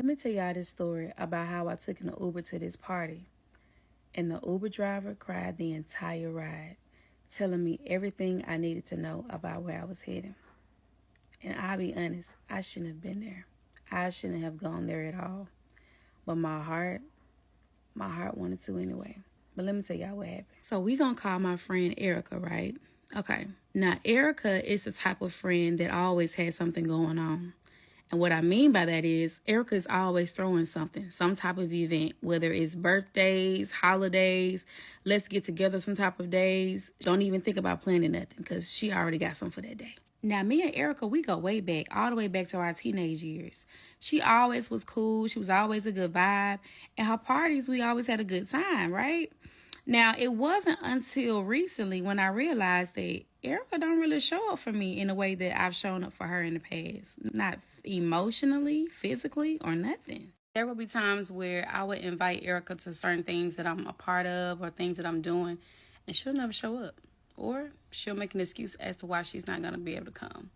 Let me tell y'all this story about how I took an Uber to this party, and the Uber driver cried the entire ride, telling me everything I needed to know about where I was heading. And I'll be honest, I shouldn't have been there. I shouldn't have gone there at all. But my heart wanted to anyway. But let me tell y'all what happened. So we gonna call my friend Erica, right? Okay. Now, Erica is the type of friend that always has something going on. And what I mean by that is Erica is always throwing something, some type of event, whether it's birthdays, holidays, let's get together some type of days. Don't even think about planning nothing because she already got something for that day. Now, me and Erica, we go way back, all the way back to our teenage years. She always was cool. She was always a good vibe. And her parties, we always had a good time, right? Now, it wasn't until recently when I realized that Erica don't really show up for me in a way that I've shown up for her in the past. Not emotionally, physically, or nothing. There will be times where I would invite Erica to certain things that I'm a part of or things that I'm doing, and she'll never show up. Or she'll make an excuse as to why she's not going to be able to come.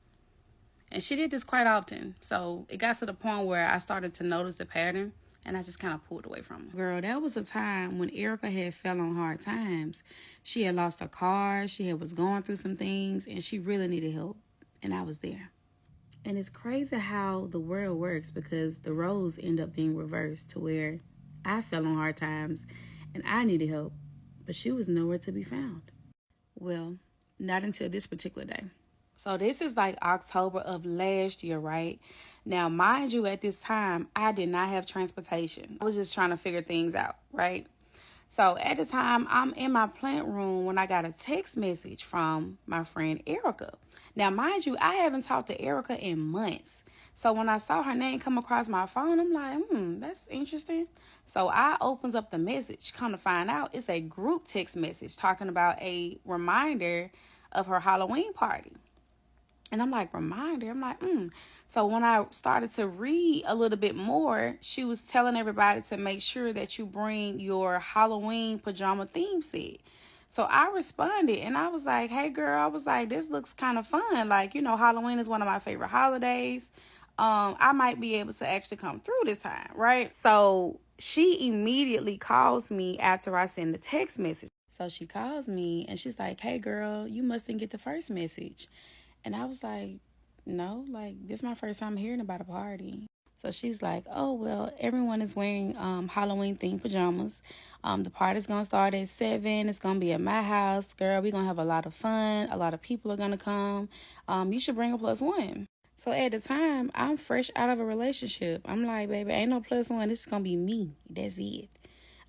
And she did this quite often. So it got to the point where I started to notice the pattern. And I just kind of pulled away from her. Girl, that was a time when Erica had fell on hard times. She had lost her car. She was going through some things. And she really needed help. And I was there. And it's crazy how the world works, because the roles end up being reversed to where I fell on hard times and I needed help. But she was nowhere to be found. Well, not until this particular day. So this is like October of last year, right? Now, mind you, at this time, I did not have transportation. I was just trying to figure things out, right? So at the time, I'm in my plant room when I got a text message from my friend Erica. Now, mind you, I haven't talked to Erica in months. So when I saw her name come across my phone, I'm like, that's interesting. So I opens up the message. Come to find out, it's a group text message talking about a reminder of her Halloween party. And I'm like, reminder? I'm like, So when I started to read a little bit more, she was telling everybody to make sure that you bring your Halloween pajama theme set. So I responded and I was like, hey, girl, I was like, this looks kind of fun. Like, Halloween is one of my favorite holidays. I might be able to actually come through this time, right? So she immediately calls me after I send the text message. So she calls me and she's like, hey, girl, you mustn't get the first message. And I was like, no, like, this is my first time hearing about a party. So she's like, oh, well, everyone is wearing Halloween-themed pajamas. The party's going to start at 7. It's going to be at my house. Girl, we're going to have a lot of fun. A lot of people are going to come. You should bring a +1. So at the time, I'm fresh out of a relationship. I'm like, baby, ain't no +1. This is going to be me. That's it.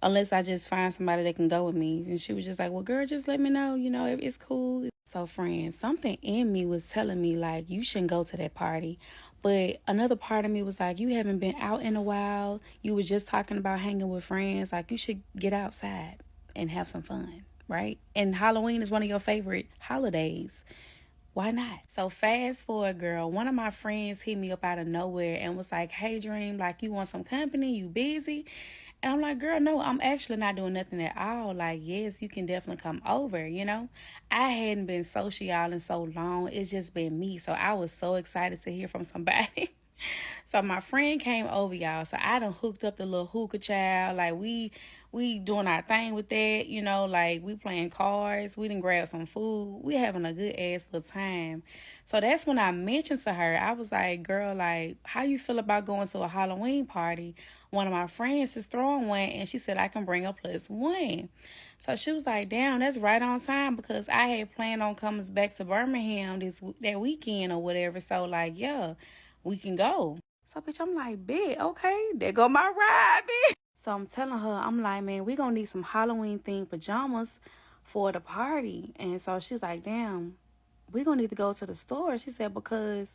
Unless I just find somebody that can go with me. And she was just like, well, girl, just let me know. It's cool. So, friends, something in me was telling me, like, you shouldn't go to that party. But another part of me was like, you haven't been out in a while. You were just talking about hanging with friends. Like, you should get outside and have some fun, right? And Halloween is one of your favorite holidays. Why not? So fast forward, girl, one of my friends hit me up out of nowhere and was like, hey, Dream, like, you want some company? You busy? And I'm like, girl, no, I'm actually not doing nothing at all. Like, yes, you can definitely come over, I hadn't been social in so long. It's just been me. So I was so excited to hear from somebody. So my friend came over, y'all. So I done hooked up the little hookah child. Like, we doing our thing with that, like, we playing cards. We done grabbed some food. We having a good ass little time. So that's when I mentioned to her, I was like, girl, like, how you feel about going to a Halloween party? One of my friends is throwing one, and she said I can bring a +1. So she was like, damn, that's right on time, because I had planned on coming back to Birmingham that weekend or whatever. So, like, yeah, we can go. So, bitch, I'm like, bet, okay, there go my ride, bitch. So I'm telling her, I'm like, man, we gonna need some Halloween-themed pajamas for the party. And so she's like, damn, we gonna need to go to the store. She said, because,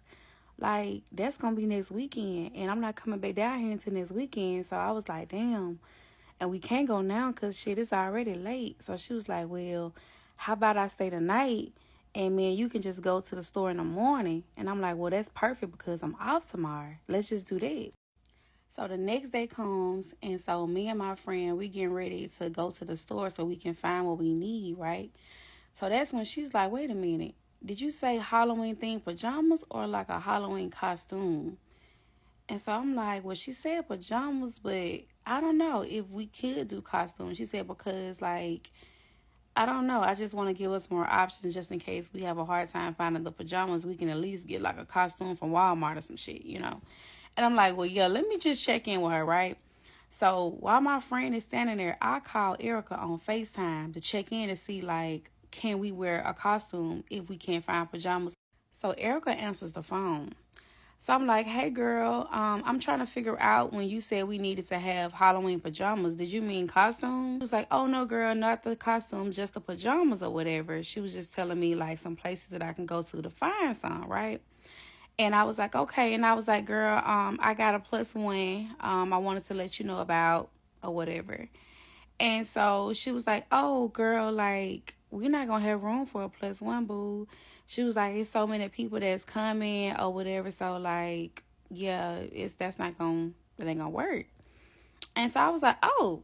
like, that's gonna be next weekend, and I'm not coming back down here until next weekend. So I was like, damn. And we can't go now because, shit, it's already late. So she was like, well, how about I stay the night, and, man, you can just go to the store in the morning. And I'm like, well, that's perfect because I'm off tomorrow. Let's just do that. So the next day comes, and so me and my friend, we getting ready to go to the store so we can find what we need, right? So that's when she's like, wait a minute. Did you say Halloween-themed pajamas or like a Halloween costume? And so I'm like, well, she said pajamas, but I don't know if we could do costumes. She said because, like, I don't know. I just want to give us more options just in case we have a hard time finding the pajamas. We can at least get like a costume from Walmart or some shit, you know? And I'm like, well, yeah, let me just check in with her, right? So while my friend is standing there, I call Erica on FaceTime to check in to see, like, can we wear a costume if we can't find pajamas? So Erica answers the phone. So I'm like, hey, girl, I'm trying to figure out when you said we needed to have Halloween pajamas. Did you mean costumes? She was like, oh, no, girl, not the costumes, just the pajamas or whatever. She was just telling me, like, some places that I can go to find some, right? And I was like, okay. And I was like, girl, I got a +1 I wanted to let you know about or whatever. And so she was like, oh, girl, like, we're not going to have room for a +1, boo. She was like, it's so many people that's coming or whatever. So, like, yeah, that ain't going to work. And so I was like, oh,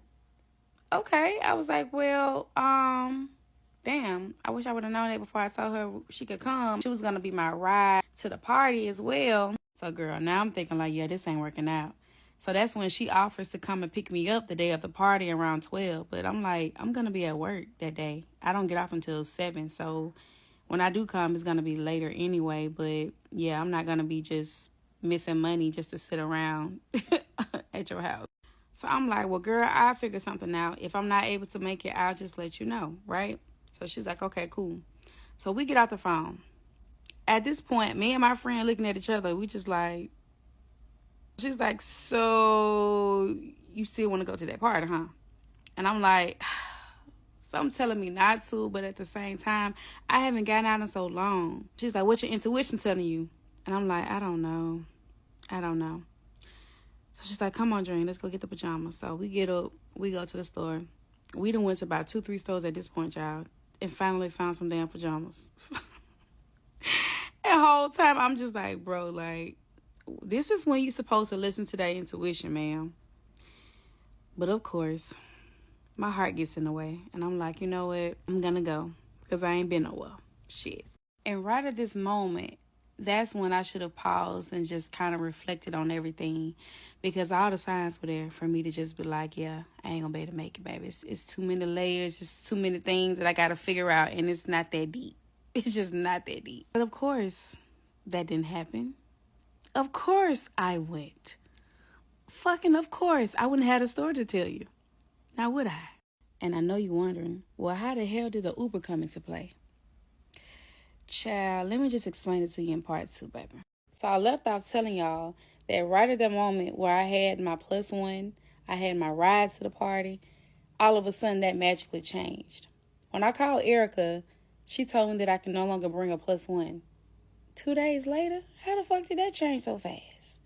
okay. I was like, well, damn, I wish I would have known that before I told her she could come. She was going to be my ride to the party as well. So, girl, now I'm thinking like, yeah, this ain't working out. So that's when she offers to come and pick me up the day of the party around 12. But I'm like, I'm going to be at work that day. I don't get off until 7. So when I do come, it's going to be later anyway. But, yeah, I'm not going to be just missing money just to sit around at your house. So I'm like, well, girl, I'll figure something out. If I'm not able to make it, I'll just let you know, right? So she's like, okay, cool. So we get off the phone. At this point, me and my friend looking at each other, we just like, she's like, so you still want to go to that party, huh? And I'm like, something telling me not to, but at the same time, I haven't gotten out in so long. She's like, what's your intuition telling you? And I'm like, I don't know. So she's like, come on, Dream, let's go get the pajamas. So we get up, we go to the store. We done went to about 2-3 stores at this point, y'all, and finally found some damn pajamas. The whole time, I'm just like, bro, like, this is when you're supposed to listen to that intuition, ma'am. But of course, my heart gets in the way. And I'm like, you know what? I'm going to go because I ain't been nowhere. Shit. And right at this moment, that's when I should have paused and just kind of reflected on everything. Because all the signs were there for me to just be like, yeah, I ain't going to be able to make it, baby. It's too many layers. It's too many things that I got to figure out. And it's not that deep. It's just not that deep. But of course, that didn't happen. Of course I went. Fucking of course. I wouldn't have a story to tell you. Now would I? And I know you're wondering, well, how the hell did the Uber come into play? Child, let me just explain it to you in part 2, baby. So I left off telling y'all that right at the moment where I had my +1, I had my ride to the party, all of a sudden that magically changed. When I called Erica, she told me that I can no longer bring a +1. 2 days later, how the fuck did that change so fast?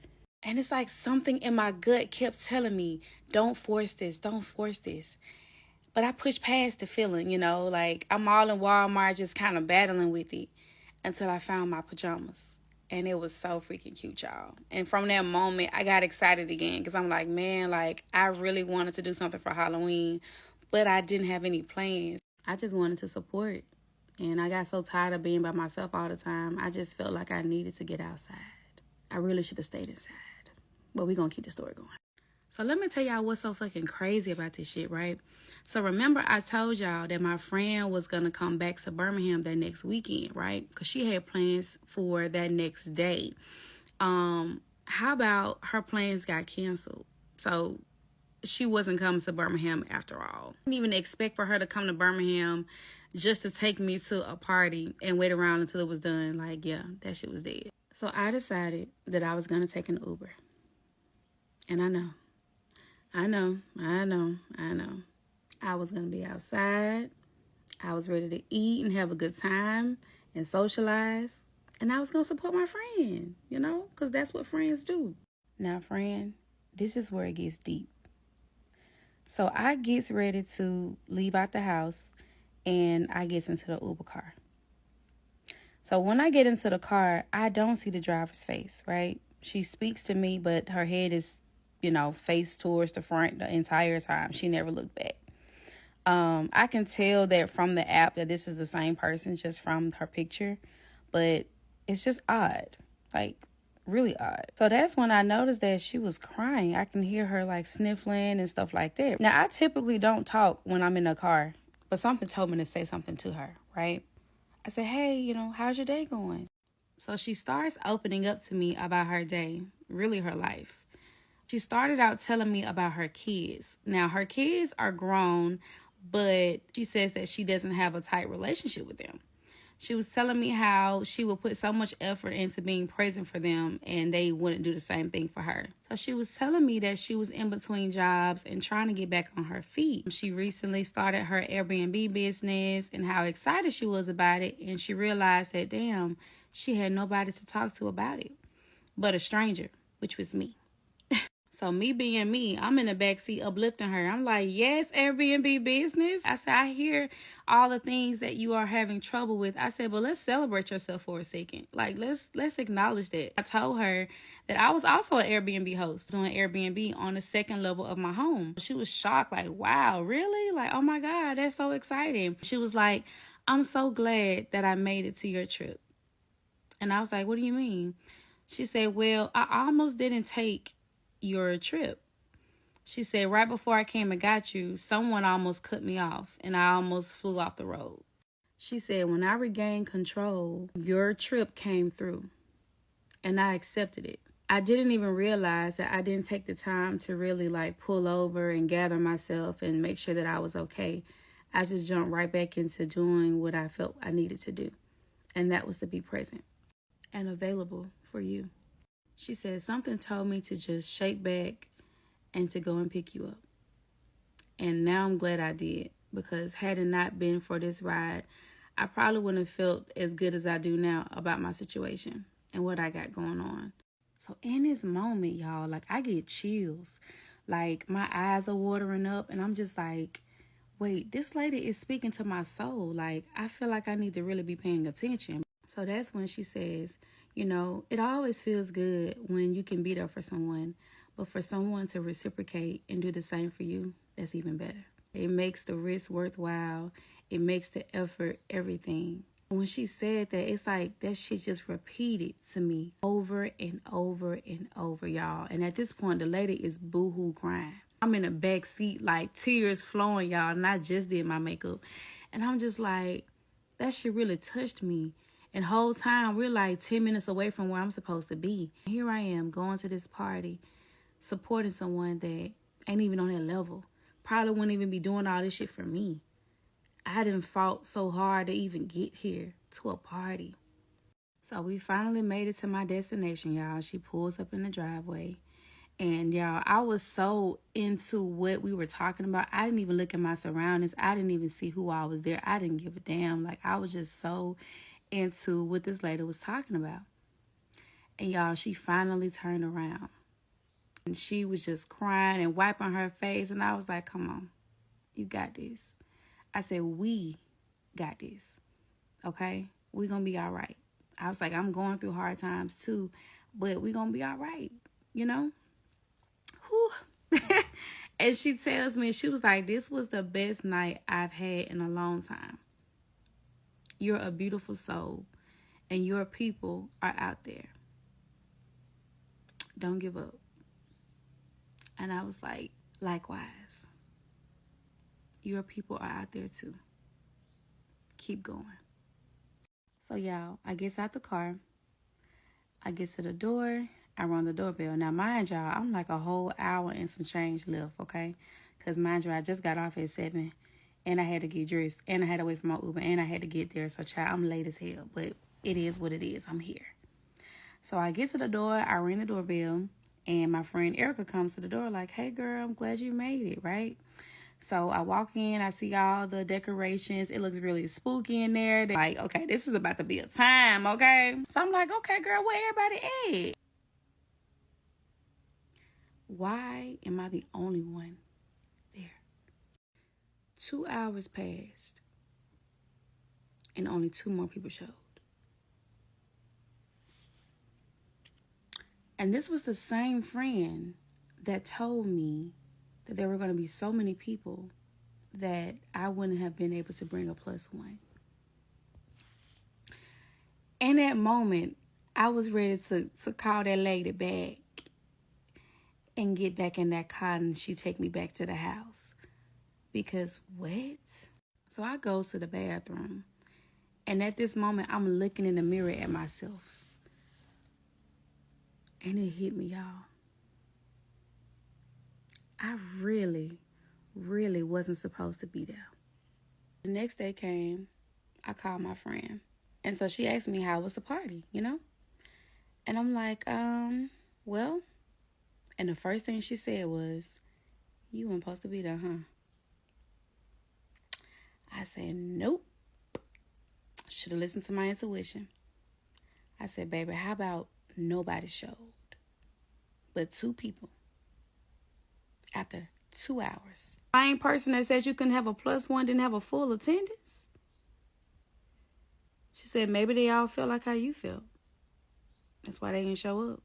And it's like something in my gut kept telling me, don't force this, don't force this. But I pushed past the feeling, you know, like I'm all in Walmart just kind of battling with it until I found my pajamas. And it was so freaking cute, y'all. And from that moment, I got excited again because I'm like, man, like I really wanted to do something for Halloween, but I didn't have any plans. I just wanted to support. And I got so tired of being by myself all the time. I just felt like I needed to get outside. I really should have stayed inside. But we're going to keep the story going. So let me tell y'all what's so fucking crazy about this shit, right? So remember I told y'all that my friend was going to come back to Birmingham that next weekend, right? Because she had plans for that next day. How about her plans got canceled? So she wasn't coming to Birmingham after all. I didn't even expect for her to come to Birmingham just to take me to a party and wait around until it was done. Like, yeah, that shit was dead. So I decided that I was going to take an Uber. And I know. I was going to be outside. I was ready to eat and have a good time and socialize. And I was going to support my friend, you know, because that's what friends do. Now, friend, this is where it gets deep. So I gets ready to leave out the house and I gets into the Uber car. So when I get into the car, I don't see the driver's face, right? She speaks to me, but her head is, you know, face towards the front the entire time. She never looked back. I can tell that from the app that this is the same person just from her picture, but it's just odd. Like, really odd. So that's when I noticed that she was crying. I can hear her like sniffling and stuff like that. Now, I typically don't talk when I'm in a car, but something told me to say something to her, right? I said, hey, how's your day going? So she starts opening up to me about her day, really her life. She started out telling me about her kids. Now, her kids are grown, but she says that she doesn't have a tight relationship with them. She was telling me how she would put so much effort into being present for them and they wouldn't do the same thing for her. So she was telling me that she was in between jobs and trying to get back on her feet. She recently started her Airbnb business and how excited she was about it. And she realized that, damn, she had nobody to talk to about it but a stranger, which was me. So me being me, I'm in the backseat uplifting her. I'm like, yes, Airbnb business. I said, I hear all the things that you are having trouble with. I said, but let's celebrate yourself for a second. Like, let's acknowledge that. I told her that I was also an Airbnb host doing Airbnb on the second level of my home. She was shocked, like, wow, really? Like, oh my God, that's so exciting. She was like, I'm so glad that I made it to your trip. And I was like, what do you mean? She said, well, I almost didn't take your trip. She said, right before I came and got you, someone almost cut me off and I almost flew off the road. She said, when I regained control, your trip came through and I accepted it. I didn't even realize that I didn't take the time to really like pull over and gather myself and make sure that I was okay. I just jumped right back into doing what I felt I needed to do. And that was to be present and available for you. She said, something told me to just shake back and to go and pick you up. And now I'm glad I did, because had it not been for this ride, I probably wouldn't have felt as good as I do now about my situation and what I got going on. So in this moment, y'all, like I get chills. Like my eyes are watering up and I'm just like, wait, this lady is speaking to my soul. Like I feel like I need to really be paying attention. So that's when she says, it always feels good when you can be there for someone, but for someone to reciprocate and do the same for you, that's even better. It makes the risk worthwhile. It makes the effort everything. When she said that, it's like that shit just repeated to me over and over and over, y'all. And at this point, the lady is boohoo crying. I'm in the back seat, like tears flowing, y'all, and I just did my makeup. And I'm just like, that shit really touched me. And the whole time, we're like 10 minutes away from where I'm supposed to be. Here I am going to this party, supporting someone that ain't even on that level. Probably wouldn't even be doing all this shit for me. I done fought so hard to even get here to a party. So we finally made it to my destination, y'all. She pulls up in the driveway. And y'all, I was so into what we were talking about. I didn't even look at my surroundings. I didn't even see who I was there. I didn't give a damn. Like I was just so into what this lady was talking about. And y'all, she finally turned around and she was just crying and wiping her face. And I was like, come on, you got this. I said, we got this. Okay, we're gonna be all right. I was like, I'm going through hard times too, but we're gonna be all right, Whew. And she tells me, she was like, this was the best night I've had in a long time. You're a beautiful soul, and your people are out there. Don't give up. And I was like, likewise. Your people are out there too. Keep going. So y'all, I get out the car. I get to the door. I rung the doorbell. Now, mind y'all, I'm like a whole hour and some change left, okay? Because mind you, I just got off at 7. And I had to get dressed, and I had to wait for my Uber, and I had to get there. So, child, I'm late as hell, but it is what it is. I'm here. So I get to the door, I ring the doorbell, and my friend Erica comes to the door like, hey, girl, I'm glad you made it, right? So I walk in, I see all the decorations. It looks really spooky in there. They're like, okay, this is about to be a time, okay? So I'm like, okay, girl, where everybody at? Why am I the only one there? 2 hours passed, and only 2 more people showed. And this was the same friend that told me that there were going to be so many people that I wouldn't have been able to bring a +1. In that moment, I was ready to call that lady back and get back in that car and she take me back to the house. Because what? So I go to the bathroom. And at this moment, I'm looking in the mirror at myself. And it hit me, y'all. I really wasn't supposed to be there. The next day came, I called my friend. And so she asked me how was the party, you know? And I'm like, well. And the first thing she said was, you weren't supposed to be there, huh? I said, nope. Should have listened to my intuition. I said, baby, how about nobody showed but 2 people after 2 hours? Same person that said you couldn't have a +1 didn't have a full attendance? She said, maybe they all felt like how you felt. That's why they didn't show up.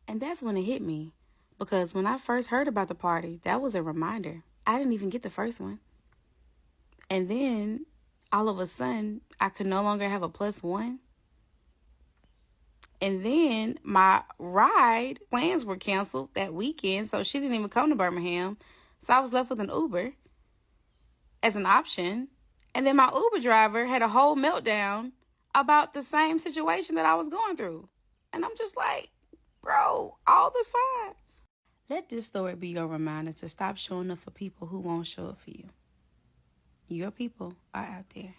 And that's when it hit me. Because when I first heard about the party, that was a reminder. I didn't even get the first one. And then, all of a sudden, I could no longer have a +1. And then, my ride plans were canceled that weekend, so she didn't even come to Birmingham. So I was left with an Uber as an option. And then my Uber driver had a whole meltdown about the same situation that I was going through. And I'm just like, bro, all the signs. Let this story be your reminder to stop showing up for people who won't show up for you. Your people are out there.